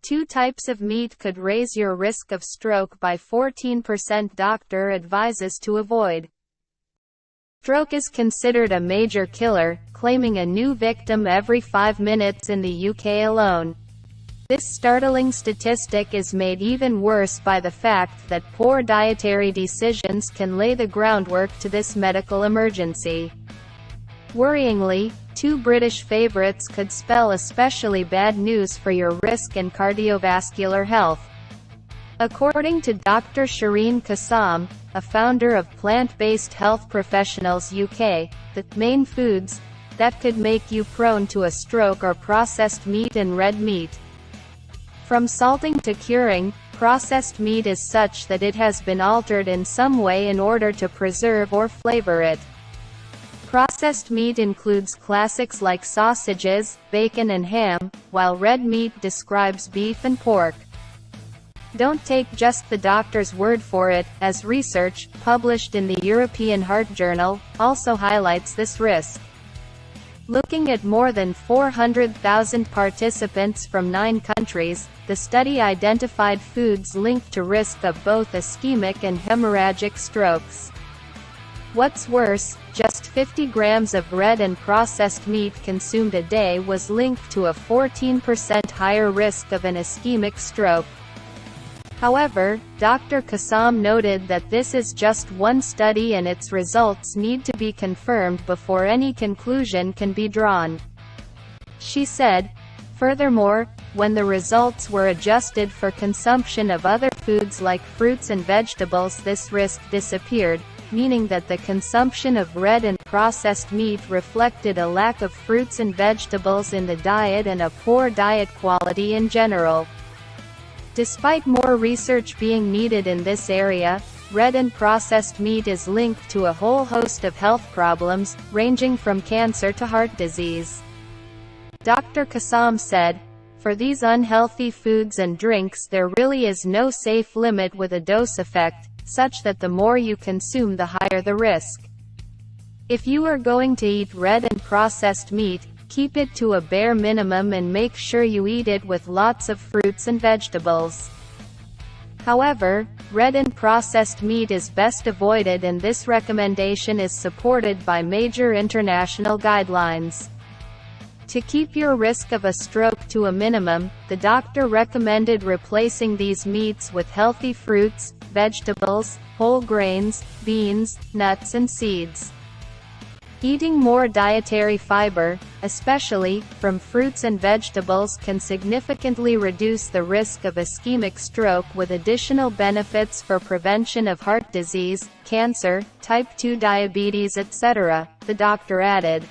two types of meat could raise your risk of stroke by 14%. Doctor advises to avoid. Stroke is considered a major killer, claiming a new victim every 5 minutes in the UK alone. This startling statistic is made even worse by the fact that poor dietary decisions can lay the groundwork to this medical emergency. Worryingly, two British favourites could spell especially bad news for your risk and cardiovascular health. According to Dr. Shireen Kassam, a founder of Plant-Based Health Professionals UK, the main foods that could make you prone to a stroke are processed meat and red meat. From salting to curing, processed meat is such that it has been altered in some way in order to preserve or flavor it. Processed meat includes classics like sausages, bacon and ham, while red meat describes beef and pork. Don't take just the doctor's word for it, as research, published in the European Heart Journal, also highlights this risk. Looking at more than 400,000 participants from 9 countries, the study identified foods linked to risk of both ischemic and hemorrhagic strokes. What's worse, just 50 grams of red and processed meat consumed a day was linked to a 14% higher risk of an ischemic stroke. However, Dr. Kassam noted that this is just one study and its results need to be confirmed before any conclusion can be drawn. She said, furthermore, when the results were adjusted for consumption of other foods like fruits and vegetables, this risk disappeared, meaning that the consumption of red and processed meat reflected a lack of fruits and vegetables in the diet and a poor diet quality in general. Despite more research being needed in this area, red and processed meat is linked to a whole host of health problems, ranging from cancer to heart disease. Dr. Kassam said, for these unhealthy foods and drinks there really is no safe limit with a dose effect, such that the more you consume the higher the risk. If you are going to eat red and processed meat, keep it to a bare minimum and make sure you eat it with lots of fruits and vegetables. However, red and processed meat is best avoided, and this recommendation is supported by major international guidelines. To keep your risk of a stroke to a minimum, the doctor recommended replacing these meats with healthy fruits, vegetables, whole grains, beans, nuts and seeds. Eating more dietary fiber, especially from fruits and vegetables, can significantly reduce the risk of ischemic stroke with additional benefits for prevention of heart disease, cancer, type 2 diabetes, etc., the doctor added.